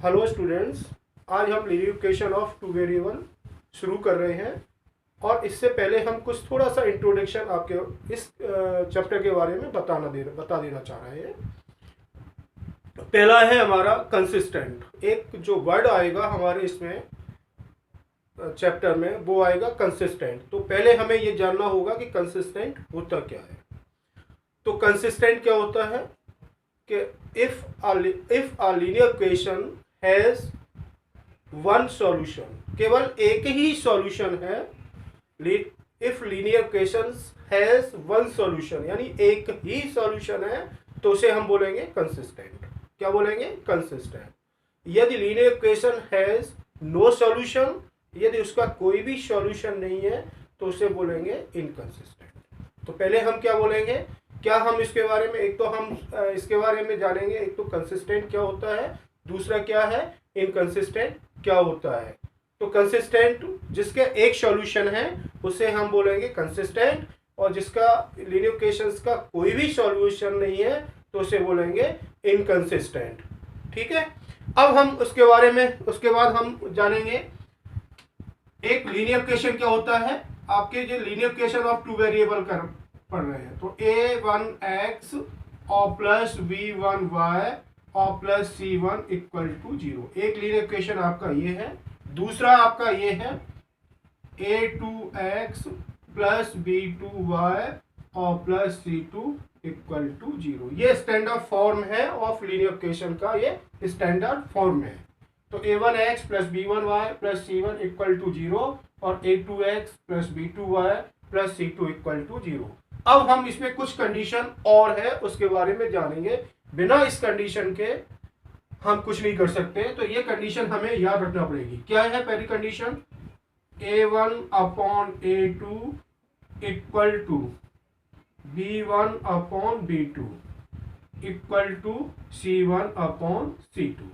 Hello students, आज हम linear equation of two variable शुरू कर रहे हैं। और इससे पहले हम कुछ थोड़ा सा इंट्रोडक्शन आपके इस चैप्टर के बारे में बता देना चाह रहे हैं। पहला है हमारा कंसिस्टेंट। एक जो वर्ड आएगा हमारे इसमें चैप्टर में वो आएगा कंसिस्टेंट। तो पहले हमें ये जानना होगा कि कंसिस्टेंट होता क्या है। तो कंसिस्टेंट क्या होता है कि if a linear equation has one solution, केवल एक ही सॉल्यूशन है। If linear equation has one solution यानी एक ही सॉल्यूशन है तो उसे हम बोलेंगे कंसिस्टेंट। क्या बोलेंगे? कंसिस्टेंट। यदि linear equation has no solution, यदि उसका कोई भी सॉल्यूशन नहीं है तो उसे बोलेंगे इनकंसिस्टेंट। तो पहले हम क्या बोलेंगे, क्या हम इसके बारे में एक तो हम इसके बारे में जानेंगे। एक तो कंसिस्टेंट क्या होता है, दूसरा क्या है इनकंसिस्टेंट क्या होता है। तो कंसिस्टेंट जिसके एक सॉल्यूशन है उसे हम बोलेंगे कंसिस्टेंट, और जिसका लीनियर इक्वेशंस का कोई भी सॉल्यूशन नहीं है तो उसे बोलेंगे इनकंसिस्टेंट। ठीक है। अब हम उसके बारे में उसके बाद हम जानेंगे एक लीनियर इक्वेशन क्या होता है। आपके जो linear equation of two variable कर पढ़ रहे हैं तो a1x और प्लस b1y और प्लस c1 इक्वल टू 0। एक लीनियर इक्वेशन आपका ये है। दूसरा आपका ये है a2x प्लस b2y और प्लस c2 इक्वल टू 0। ये स्टैंडर्ड फॉर्म है ऑफ लीनियर इक्वेशन का, ये स्टैंडर्ड फॉर्म है। तो a1x plus b1y plus c1 equal to 0 और a2x plus b2y plus c2 equal to 0। अब हम इसमें कुछ कंडीशन और है उसके बारे में जानेंगे। बिना इस कंडीशन के हम कुछ नहीं कर सकते, तो ये कंडीशन हमें याद रखना पड़ेगी। क्या है पहली condition? a1 upon a2 equal to b1 upon b2 equal to c1 upon c2।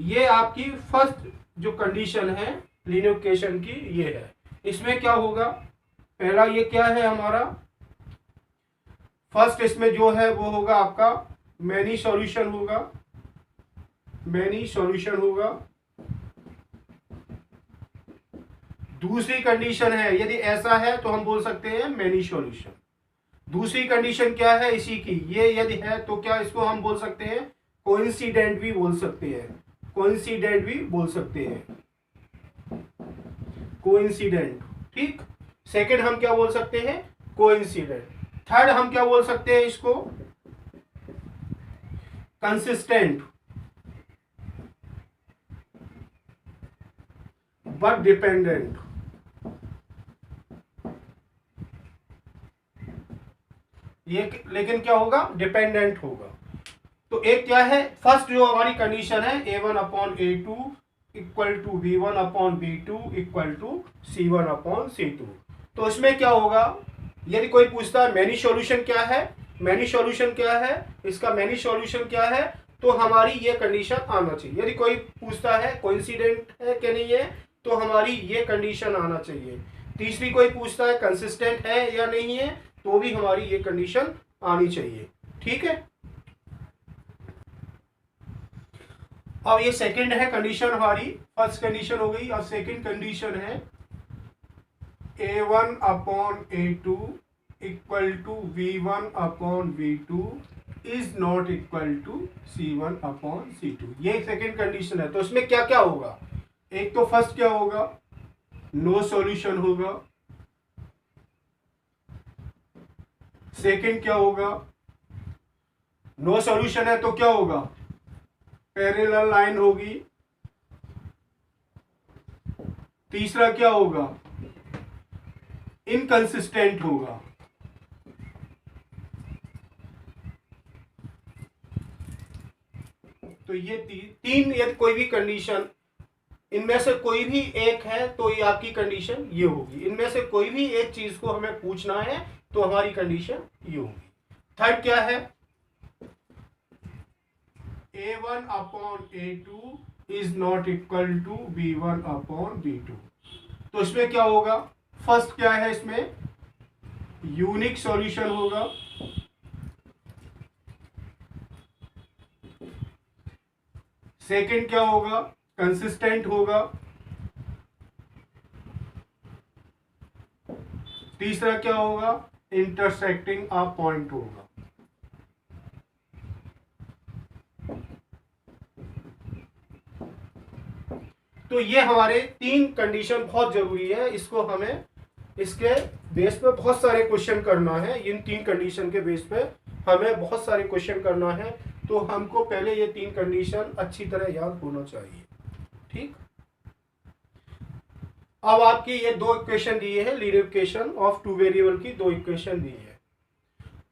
ये आपकी फर्स्ट जो कंडीशन है लीनियर इक्वेशन की ये है। इसमें क्या होगा, पहला ये क्या है हमारा फर्स्ट, इसमें जो है वो होगा आपका मैनी सॉल्यूशन होगा। मैनी सॉल्यूशन होगा। दूसरी कंडीशन है यदि ऐसा है तो हम बोल सकते हैं मैनी सॉल्यूशन। दूसरी कंडीशन क्या है इसी की, ये यदि है तो क्या इसको हम बोल सकते हैं कोइंसिडेंट भी बोल सकते हैं। कोइंसिडेंट भी बोल सकते हैं, कोइंसिडेंट। ठीक। सेकंड हम क्या बोल सकते हैं? कोइंसिडेंट। थर्ड हम क्या बोल सकते हैं इसको? Consistent but dependent. ये लेकिन क्या होगा? डिपेंडेंट होगा। तो एक क्या है फर्स्ट जो हमारी कंडीशन है a1 upon a2 equal to b1 upon b2 equal to c1 upon c2। तो इसमें क्या होगा, यदि कोई पूछता है मैनी सॉल्यूशन क्या है, मैनी सॉल्यूशन क्या है, इसका मैनी सॉल्यूशन क्या है, तो हमारी ये कंडीशन आना चाहिए। यदि कोई पूछता है कोइंसिडेंट है कि नहीं है तो हमारी ये कंडीशन आना चाहिए। तीसरी कोई पूछता है कंसिस्टेंट है या नहीं है तो भी हमारी ये कंडीशन आनी चाहिए। ठीक है। अब ये सेकंड है कंडीशन हमारी, फर्स्ट कंडीशन हो गई। अब सेकंड कंडीशन है a1 upon a2 equal to v1 upon v2 is not equal to c1 upon c2। ये सेकंड कंडीशन है। तो इसमें क्या क्या होगा, एक तो फर्स्ट क्या होगा, नो सॉल्यूशन होगा। सेकंड क्या होगा, नो सॉल्यूशन है तो क्या होगा, पैरेलल लाइन होगी। तीसरा क्या होगा, इनकंसिस्टेंट होगा। तो ये तीन यदि कोई भी कंडीशन इनमें से कोई भी एक है तो ये आपकी कंडीशन ये होगी। इनमें से कोई भी एक चीज को हमें पूछना है तो हमारी कंडीशन ये होगी। थर्ड क्या है, a1 upon a2 is not equal to b1 upon b2। तो इसमें क्या होगा, फर्स्ट क्या है इसमें यूनिक सॉल्यूशन होगा। सेकंड क्या होगा, कंसिस्टेंट होगा। तीसरा क्या होगा, इंटरसेक्टिंग अ पॉइंट होगा। तो ये हमारे 3 कंडीशन बहुत जरूरी है, इसको हमें इसके बेस पे बहुत सारे क्वेश्चन करना है। इन 3 कंडीशन के बेस पे हमें बहुत सारे क्वेश्चन करना है, तो हमको पहले ये 3 कंडीशन अच्छी तरह याद होना चाहिए। ठीक, अब आपकी ये 2 इक्वेशन दिए हैं, लीनियर इक्वेशन ऑफ 2 वेरिएबल की 2 इक्वेशन दी है।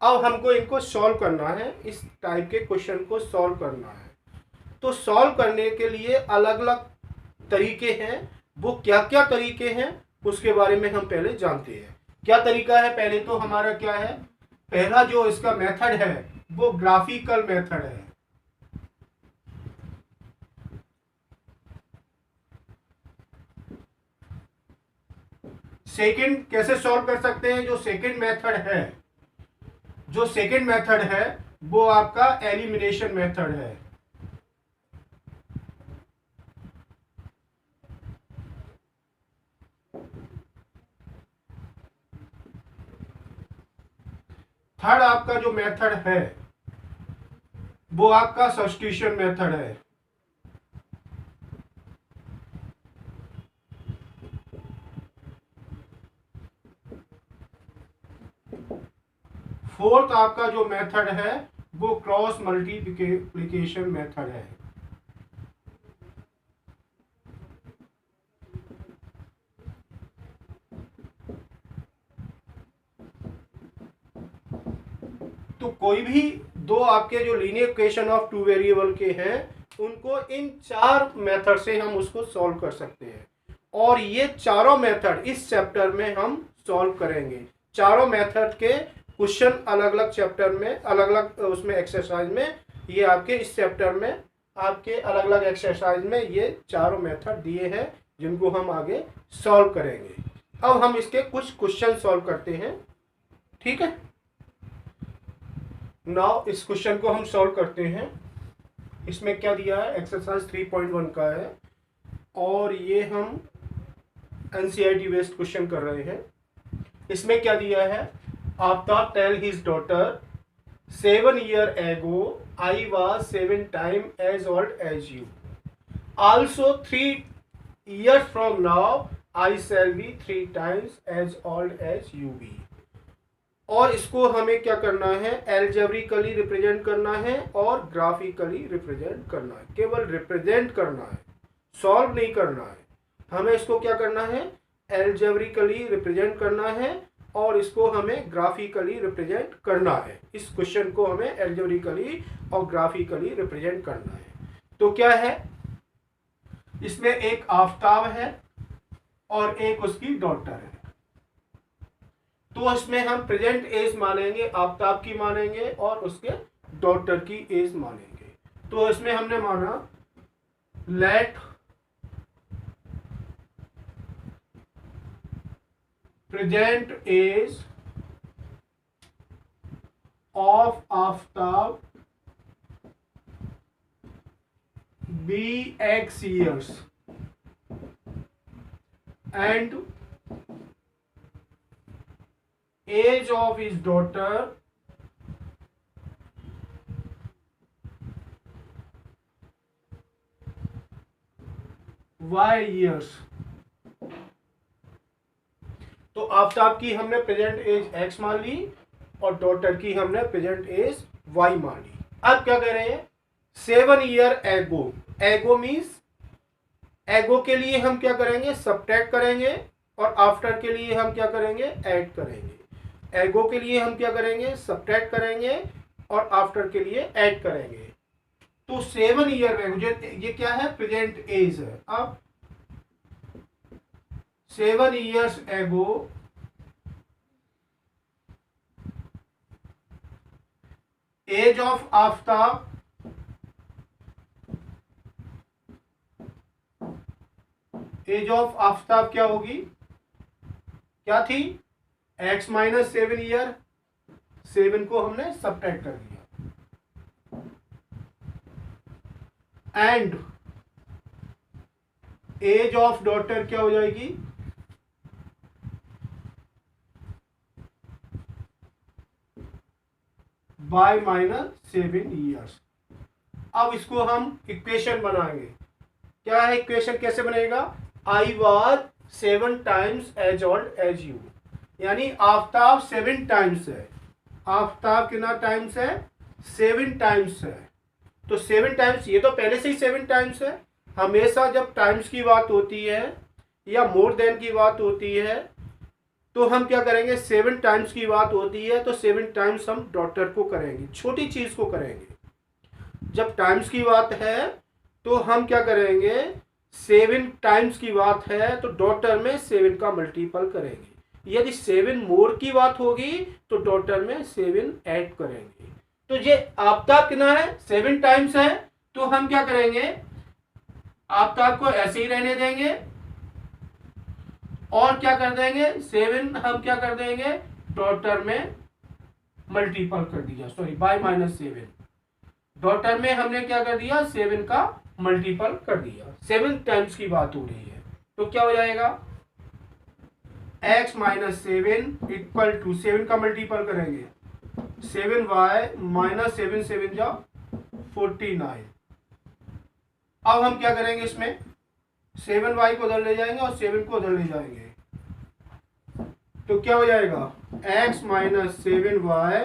अब हमको इनको सॉल्व करना है, इस टाइप के क्वेश्चन को सॉल्व करना है। तो सॉल्व करने के लिए अलग अलग तरीके हैं, वो क्या क्या तरीके हैं उसके बारे में हम पहले जानते हैं। क्या तरीका है, पहले तो हमारा क्या है, पहला जो इसका मेथड है वो ग्राफिकल मेथड है। सेकंड कैसे सॉल्व कर सकते हैं, जो सेकंड मेथड है वो आपका एलिमिनेशन मेथड है। थर्ड आपका जो मेथड है वो आपका सब्स्टिट्यूशन मेथड है। फोर्थ आपका जो मेथड है वो क्रॉस मल्टीप्लिकेशन मेथड है। तो कोई भी दो आपके जो लीनियर इक्वेशन ऑफ 2 वेरिएबल के हैं उनको इन 4 मेथड से हम उसको सॉल्व कर सकते हैं, और ये चारों मेथड इस चैप्टर में हम सॉल्व करेंगे। चारों मेथड के क्वेश्चन अलग अलग चैप्टर में, अलग अलग उसमें एक्सरसाइज में, ये आपके इस चैप्टर में आपके अलग अलग एक्सरसाइज में ये चारों मेथड दिए हैं जिनको हम आगे सॉल्व करेंगे। अब हम इसके कुछ क्वेश्चन सॉल्व करते हैं। ठीक है, नाउ इस क्वेश्चन को हम सॉल्व करते हैं। इसमें क्या दिया है, एक्सरसाइज 3.1 का है, और ये हम एनसीईआरटी बेस्ड क्वेश्चन कर रहे हैं। इसमें क्या दिया है, Aftab tell his daughter 7 years ago I was 7 times as old as you. Also 3 years from now I shall be 3 times as old as you be. और इसको हमें क्या करना है, एल्जेब्रिकली रिप्रेजेंट करना है और ग्राफिकली रिप्रेजेंट करना है। केवल रिप्रेजेंट करना है, सॉल्व नहीं करना है। हमें इसको क्या करना है, एल्जेब्रिकली रिप्रेजेंट करना है और इसको हमें ग्राफिकली रिप्रेजेंट करना है। इस क्वेश्चन को हमें एल्जेब्रिकली और ग्राफिकली रिप्रेजेंट करना है। तो क्या है, इसमें एक आफ्ताब है और एक उसकी डॉटर है। तो इसमें हम प्रेजेंट एज मानेंगे, आफ्ताब की मानेंगे और उसके डॉटर की एज मानेंगे। तो इसमें हमने माना let present age of Aftab be X years and age of his daughter Y years। तो आफ्ताब की हमने प्रेजेंट एज X मान ली और डॉटर की हमने प्रेजेंट एज Y मान ली। अब क्या कह रहे हैं, 7 years ago, एगो मीन्स एगो के लिए हम क्या करेंगे, सब्ट्रैक्ट करेंगे, और आफ्टर के लिए हम क्या करेंगे, ऐड करेंगे। एगो के लिए हम क्या करेंगे, सब्ट्रैक्ट करेंगे, और आफ्टर के लिए ऐड करेंगे। तो 7 years में ये क्या है, प्रेजेंट एज है। अब 7 years ago age of Aftab age of Aftab क्या होगी, क्या थी, x माइनस 7 ईयर। 7 को हमने सब्ट्रैक्ट कर दिया, एंड एज ऑफ डॉटर क्या हो जाएगी, बाय -7 years। अब इसको हम इक्वेशन बनाएंगे। क्या है इक्वेशन, कैसे बनेगा, I was 7 times age old age you, यानी आफ्ताब 7 times है। आफ्ताब कितना टाइम्स है, 7 times है। तो 7 times, ये तो पहले से ही 7 times है। हमेशा जब टाइम्स की बात होती है या मोर देन की बात होती है तो हम क्या करेंगे, 7 times की बात होती है तो 7 times हम डॉटर को करेंगे, छोटी चीज को करेंगे। जब टाइम्स की बात है तो हम क्या करेंगे, 7 times की बात है तो डॉटर में 7 का मल्टीपल करेंगे। यदि 7 मोर की बात होगी तो डॉटर में 7 ऐड करेंगे। तो ये आफ्ताब कितना है, 7 times है, तो हम क्या करेंगे, आफ्ताब को ऐसे ही रहने देंगे और क्या कर देंगे, 7 हम क्या कर देंगे, डॉटर में मल्टीपल कर दिया, सॉरी बाय -7। डॉटर में हमने क्या कर दिया, 7 का मल्टीपल कर दिया। 7 times की बात हो रही है तो क्या हो जाएगा, x -7 इक्वल टू 7 का मल्टीपल करेंगे, 7y -7 7 जा 49। अब हम क्या करेंगे, इसमें 7y को उधर ले जाएंगे और 7 को उधर ले जाएंगे तो क्या हो जाएगा, x -7y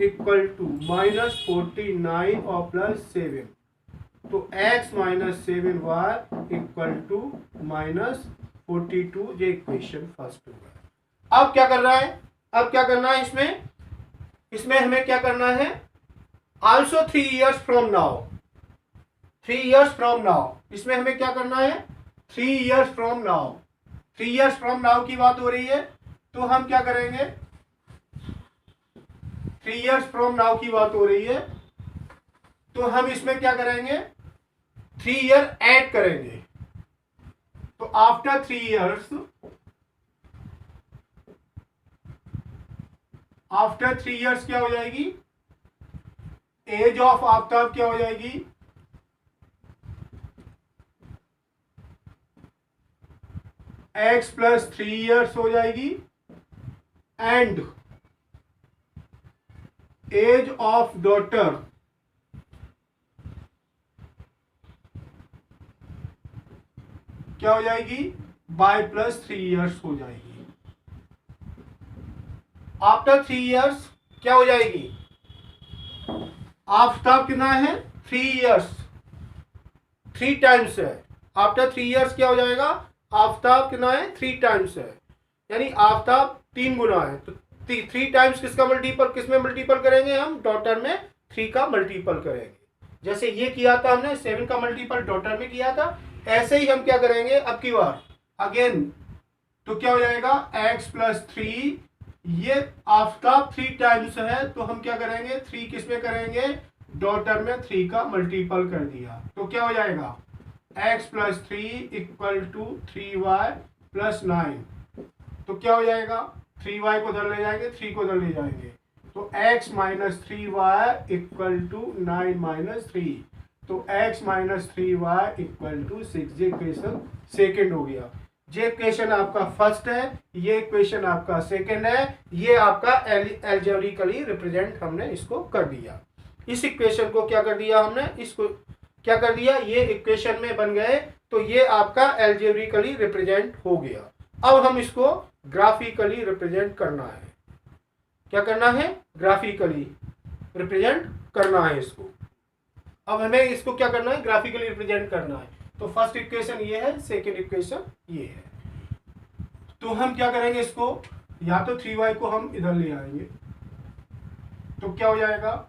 इक्वल टू -49 और +7। तो x -7y इक्वल टू -42, ये इक्वेशन फर्स्ट होगा। अब क्या कर रहा है, अब क्या करना है इसमें हमें क्या करना है, also 3 years from now, 3 years from now, इसमें हमें क्या करना है, 3 years from now. 3 years from now की बात हो रही है तो हम क्या करेंगे, 3 years फ्रॉम नाउ की बात हो रही है तो हम इसमें क्या करेंगे, 3 year ऐड करेंगे। तो आफ्टर 3 years, आफ्टर 3 years क्या हो जाएगी, एज ऑफ आफ्ताब क्या हो जाएगी, x + 3 years हो जाएगी एंड एज ऑफ डॉटर क्या हो जाएगी, बाय +3 years हो जाएगी। आफ्टर 3 years क्या हो जाएगी, आफ्ताब कितना है, 3 years, 3 times है। आफ्टर 3 years क्या हो जाएगा, आफ्ताब कितना है, 3 times है, यानी आफ्ताब 3 गुना है। तो 3 times किसका मल्टीपल, किसमें मल्टीपल करेंगे हम, डॉटर में 3 का मल्टीपल करेंगे। जैसे ये किया था हमने, 7 का मल्टीपल डॉटर में किया था, ऐसे ही हम क्या करेंगे अब की बार अगेन। तो क्या हो जाएगा, x + 3, ये आफ्ताब 3 times है तो हम क्या करेंगे, 3 किसमें करेंगे, डॉटर में 3 का मल्टीपल कर दिया। तो क्या हो जाएगा, x + 3 इक्वल टू 3y + 9। तो क्या हो जाएगा, 3y को उधर ले जाएंगे, 3 को उधर ले जाएंगे तो x - 3y इक्वल टू 9 - 3। तो x - 3y इक्वल टू 6। ये इक्वेशन सेकेंड हो गया। ये इक्वेशन आपका फर्स्ट है, ये इक्वेशन आपका सेकेंड है, ये आपका एल्जेब्रिकली रिप्रेजेंट हमने इसको कर दिया। इस इक्वेशन को क्या कर दिया हमने, इसको क्या कर दिया, ये इक्वेशन में बन गए तो ये आपका एल्जेब्रिकली रिप्रेजेंट हो गया। अब हम इसको ग्राफिकली रिप्रेजेंट करना है। क्या करना है, ग्राफिकली रिप्रेजेंट करना है इसको। अब हमें इसको क्या करना है, ग्राफिकली रिप्रेजेंट करना है। तो फर्स्ट इक्वेशन ये है, सेकेंड इक्वेशन ये है। तो हम क्या करेंगे, इसको या तो 3y को हम इधर ले आएंगे तो क्या हो जाएगा,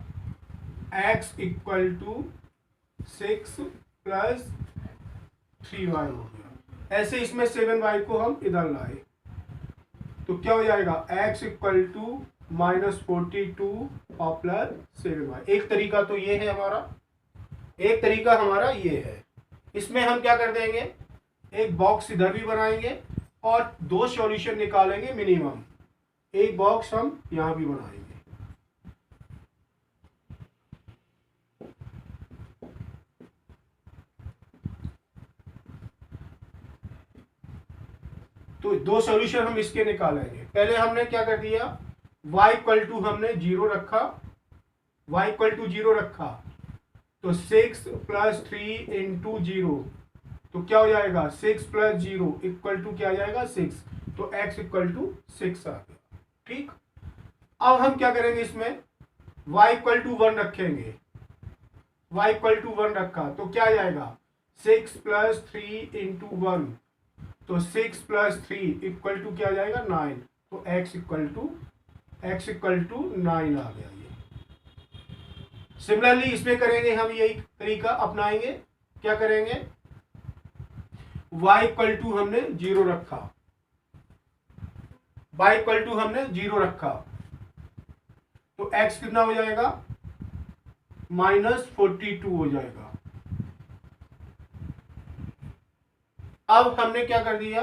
x इक्वल टू 6 + 3y हो गया। ऐसे इसमें 7y को हम इधर लाए तो क्या हो जाएगा, x इक्वल टू -42 और +7y। एक तरीका तो ये है हमारा, एक तरीका हमारा ये है। इसमें हम क्या कर देंगे, एक बॉक्स इधर भी बनाएंगे और 2 सॉल्यूशन निकालेंगे मिनिमम। एक बॉक्स हम यहां भी बनाएंगे। तो दो सॉल्यूशन हम इसके निकालेंगे। पहले हमने क्या कर दिया, y इक्वल टू हमने 0 रखा, y इक्वल टू 0 रखा, तो 6 प्लस 3 इंटू 0, तो क्या हो जाएगा 6 प्लस 0 इक्वल टू क्या आ जाएगा 6, तो x इक्वल टू 6 आ गया। ठीक, अब हम क्या करेंगे, इसमें y इक्वल टू 1 रखेंगे, y इक्वल टू 1 रखा तो क्या आ जाएगा 6 प्लस 3 इंटू 1, तो 6 प्लस 3 इक्वल टू क्या आ जाएगा 9, तो x इक्वल टू 9 आ गया। ये सिमिलरली इसमें करेंगे हम, यही तरीका अपनाएंगे। क्या करेंगे, y इक्वल टू हमने 0 रखा, y इक्वल टू हमने 0 रखा, तो x कितना हो जाएगा -42 हो जाएगा। अब हमने क्या कर दिया,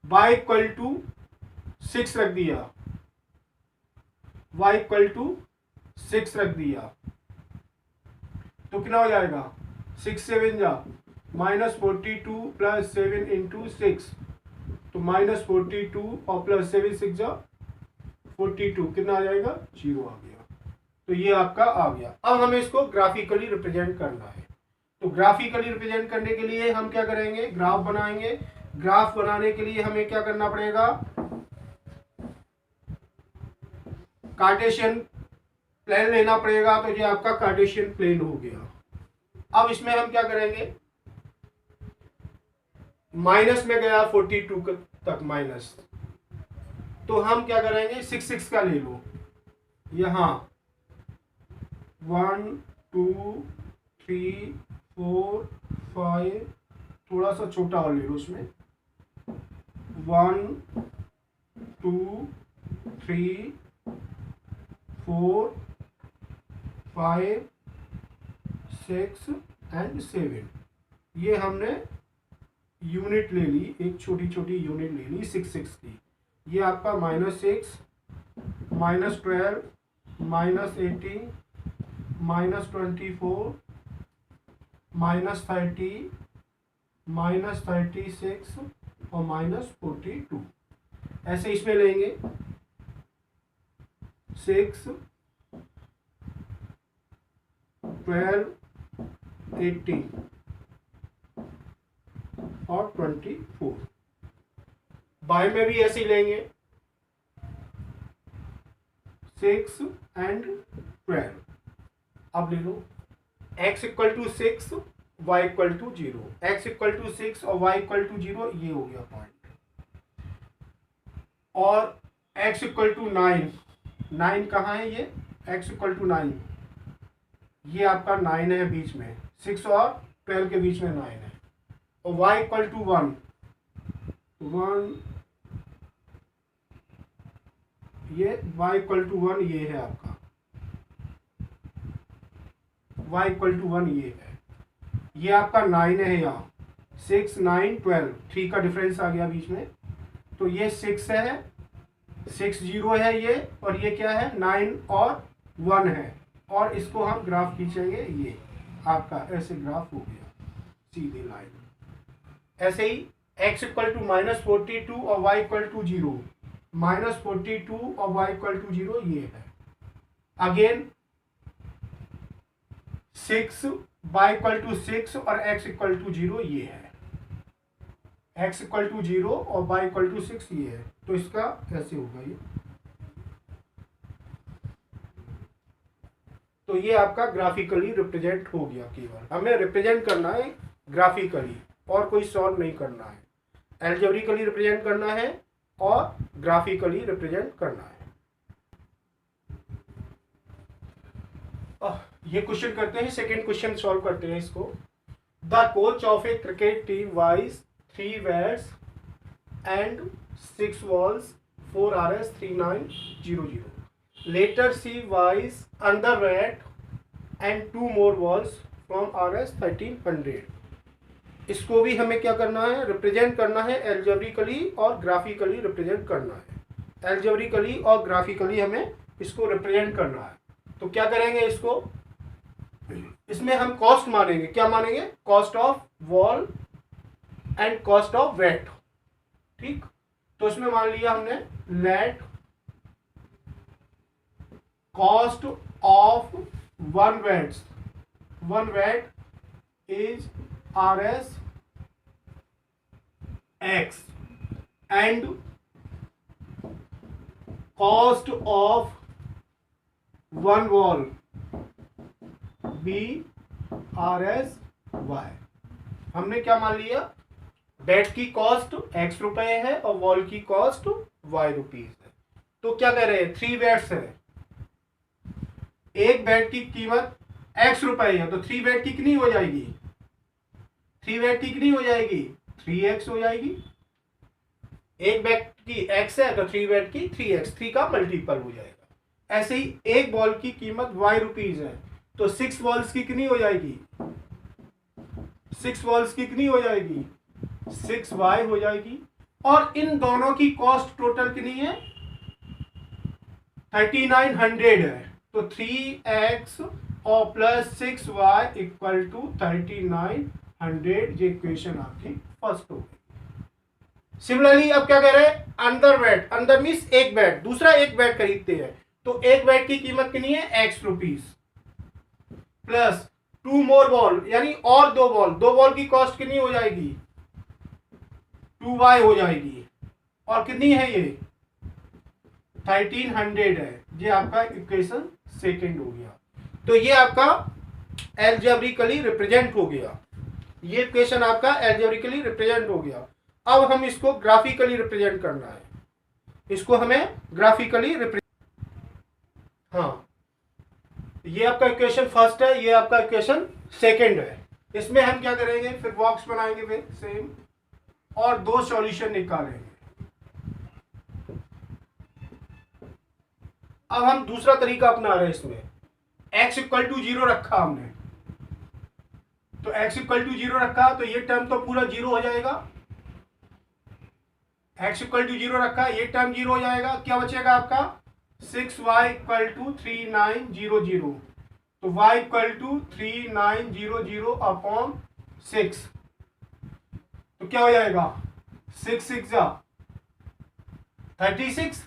y इक्वल टू 6 रख दिया, y इक्वल टू 6 रख दिया, तो कितना हो जाएगा 6 7 जा -42 प्लस 7 इंटू 6, तो -42 और प्लस 7 6 जा 42, कितना आ जाएगा 0 आ गया। तो ये आपका आ गया। अब हमें इसको ग्राफिकली रिप्रेजेंट करना है, तो ग्राफिकली रिप्रेजेंट करने के लिए हम क्या करेंगे, ग्राफ बनाएंगे। ग्राफ बनाने के लिए हमें क्या करना पड़ेगा, कार्टेशियन प्लेन लेना पड़ेगा, तो ये आपका कार्टेशियन प्लेन हो गया। अब इसमें हम क्या करेंगे, माइनस में गया 42 तक माइनस, तो हम क्या करेंगे 6 6 का ले लो, यहाँ 1 2 3 4 5, थोड़ा सा छोटा और ले लो उसमें, 1 2 3 4 5 6 एंड 7, ये हमने यूनिट ले ली, एक छोटी छोटी यूनिट ले ली 6 6 की। ये आपका -6 -12 -18 -24 -30 -36 और -42, ऐसे इसमें लेंगे 6 12 18 और 24। बाय में भी ऐसे ही लेंगे 6 एंड 12। अब ले लो x equal to 6 y equal to 0, x equal to 6 और y इक्वल टू 0, ये हो गया पॉइंट। और x इक्वल टू 9, 9 कहाँ है, ये x इक्वल टू 9, ये आपका 9 है बीच में, 6 और 12 के बीच में 9 है। और y इक्वल टू 1, 1 ये y इक्वल टू 1 ये है आपका, y इक्वल टू 1 ये है, ये आपका 9 है यहाँ, 6 9 12, 3 का डिफरेंस आ गया बीच में, तो ये 6 है, 6 0 है ये, और ये क्या है 9 और 1 है, और इसको हम ग्राफ खींचेंगे, ये आपका ऐसे ग्राफ हो गया सीधी लाइन। ऐसे ही x इक्वल टू -42 और y इक्वल टू 0, -42 और y इक्वल टू 0 ये है। अगेन 6 y इक्वल टू 6 और x इक्वल टू 0 ये है, x इक्वल टू 0 और y इक्वल टू 6 ये है, तो इसका ऐसे होगा ये। तो ये आपका ग्राफिकली रिप्रेजेंट हो गया, केवल हमें रिप्रेजेंट करना है ग्राफिकली, और कोई सॉल्व नहीं करना है, एल्जेब्रिकली रिप्रेजेंट करना है और ग्राफिकली रिप्रेजेंट करना है। ये क्वेश्चन करते हैं, सेकंड क्वेश्चन सॉल्व करते हैं इसको। The coach of A cricket team wise 3 bats and 6 balls 4 RS 3900. Later she wise under rat and 2 more balls from RS 1300. इसको भी हमें क्या करना है, रिप्रेजेंट करना है, एल्जेब्रिकली और ग्राफिकली रिप्रेजेंट करना है। एल्जेब्रिकली और ग्राफिकली हमें इसको रिप्रेजेंट करना है। तो क्या करेंगे, इसको इसमें हम कॉस्ट मानेंगे। क्या मानेंगे, cost of ball and cost of weight. ठीक, तो इसमें मान लिया हमने let cost of one weight is RS X and cost of one wall B RS Y। हमने क्या मान लिया, बेड की कॉस्ट X रुपए है और वॉल की कॉस्ट Y रुपीज है। तो क्या कह रहे हैं, 3 बेड्स है, एक बेड की कीमत X रुपए है, तो 3 बेड की कितनी हो जाएगी, 3 बेड की कितनी हो जाएगी, 3x हो जाएगी। एक बेड की x है तो 3 बेड की 3x, 3 का मल्टीपल हो जाएगा। ऐसे ही एक बॉल की कीमत y रुपीज है, तो 6 बॉल्स की कितनी हो जाएगी, 6 बॉल्स की कितनी हो जाएगी, 6y हो जाएगी। और इन दोनों की कॉस्ट टोटल कितनी है, 3900 है, तो 3x और प्लस 6y इक्वल टू 3900। ये इक्वेशन आपकी फर्स्ट हो गई। सिमिलरली अब क्या कह रहे हैं, अंदर बेड, अंदर मीन्स एक बेड, दूसरा एक बेड खरीदते हैं, तो एक बेड की कीमत कितनी है, x रुपीज प्लस 2 मोर बॉल, यानी और 2 बॉल, 2 बॉल की कॉस्ट कितनी हो जाएगी, 2y हो जाएगी। और कितनी है ये, 1300 है। ये आपका इक्वेशन सेकेंड हो गया। तो ये आपका एल्जेब्रिकली रिप्रेजेंट हो गया, ये इक्वेशन आपका एल्जेब्रिकली रिप्रेजेंट हो गया। अब हम इसको ग्राफिकली रिप्रेजेंट करना है, इसको हमें ग्राफिकली हाँ, ये आपका इक्वेशन फर्स्ट है, ये आपका इक्वेशन सेकंड है। इसमें हम क्या करेंगे, फिर बॉक्स बनाएंगे फिर सेम, और 2 सॉल्यूशन निकालेंगे। अब हम दूसरा तरीका अपना रहे हैं, इसमें x इक्वल टू 0 रखा हमने, तो x इक्वल टू 0 रखा, तो ये टर्म तो पूरा 0 हो जाएगा। x इक्वल टू 0 रखा, ये टर्म 0 हो जाएगा। क्या बचेगा आपका, 6y इक्वल टू 3900, तो y इक्वल टू 3900 अपॉन 6, तो क्या हो जाएगा, 6 6 जा 36,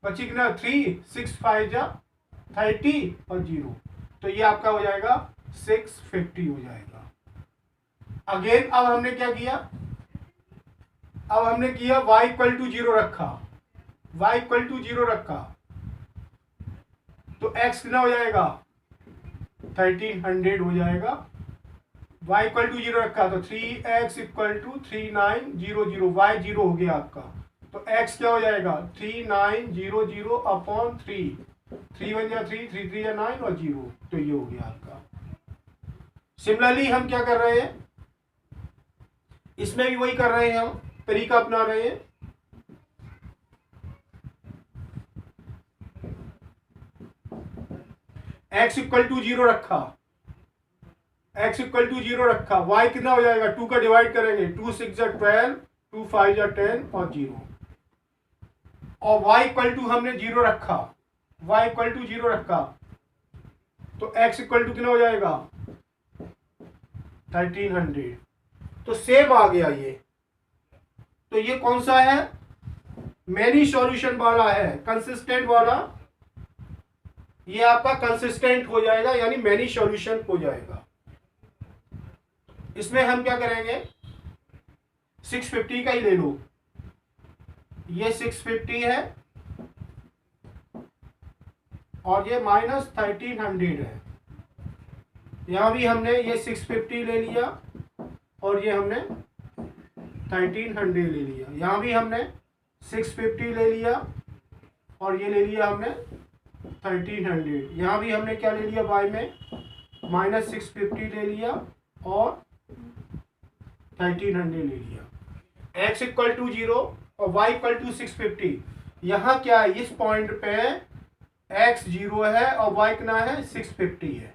बची कितना 3, 6 5 जा 30 और 0, तो ये आपका हो जाएगा 650 हो जाएगा। अगेन अब हमने क्या किया, अब हमने किया y इक्वल टू 0 रखा, y इक्वल टू 0 रखा, तो x कितना हो जाएगा, 1300 हो जाएगा। y इक्वल टू 0 रखा, तो 3x इक्वल टू 3900, y 0 हो गया आपका, तो x क्या हो जाएगा, 3900 अपॉन 3, 3 1 जा 3, 3 3 जा 9 और 0, तो ये हो गया आपका। सिमिलरली हम क्या कर रहे हैं, इसमें भी वही कर रहे हैं, हम तरीका अपना रहे हैं। x इक्वल टू 0 रखा, x इक्वल टू 0 रखा, y कितना हो जाएगा, 2 का डिवाइड करेंगे, 2 6 जा 12, 2 5 जा 10 और 0, और y इक्वल टू हमने 0 रखा, y इक्वल टू 0 रखा, तो x इक्वल टू कितना हो जाएगा, 1300, तो सेम आ गया ये। तो ये कौन सा है, मेनी सॉल्यूशन वाला है, कंसिस्टेंट वाला, ये आपका कंसिस्टेंट हो जाएगा, यानी मेनी सॉल्यूशन हो जाएगा। इसमें हम क्या करेंगे, 650 का ही ले लो, ये 650 है और ये माइनस 1300 है। यहां भी हमने ये 650 ले लिया और ये हमने 1300 ले लिया, यहां भी हमने 650 ले लिया और ये ले लिया हमने 1300, यहां भी हमने क्या ले लिया, y में माइनस 650 ले लिया और 1300 ले लिया। x इक्वल टू 0 और y इक्वल टू 650, यहाँ क्या है, इस पॉइंट पे x 0 है और y कितना है, 650 है।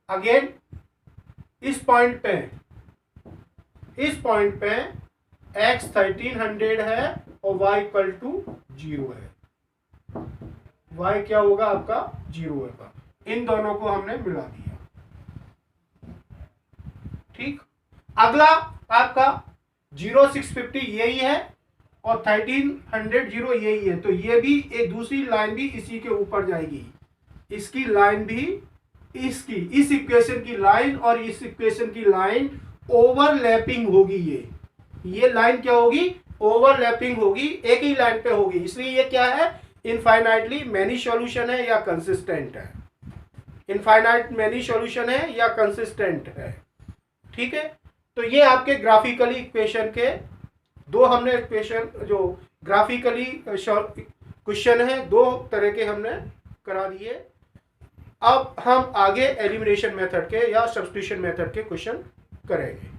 अगेन इस पॉइंट पे x 1300 है और y इक्वल टू 0 है, y क्या होगा आपका 0 होगा। इन दोनों को हमने मिला दिया। ठीक, अगला आपका 0650 यही है और 1300 यही है, तो ये भी एक दूसरी लाइन भी इसी के ऊपर जाएगी, इसकी लाइन भी इसकी, इस इक्वेशन की लाइन और इस इक्वेशन की लाइन ओवरलैपिंग होगी। ये लाइन क्या होगी, ओवरलैपिंग होगी, एक ही लाइन पे होगी, इसलिए ये क्या है, इनफाइनाइटली मैनी सॉल्यूशन है या कंसिस्टेंट है, इनफाइनाइट मैनी सॉल्यूशन है या कंसिस्टेंट है। ठीक है, तो ये आपके ग्राफिकली इक्वेशन के दो हमने इक्वेशन जो ग्राफिकली क्वेश्चन है दो तरह के हमने करा दिए। अब हम आगे एलिमिनेशन मेथड के या सब्स्टिट्यूशन मेथड के क्वेश्चन करेंगे।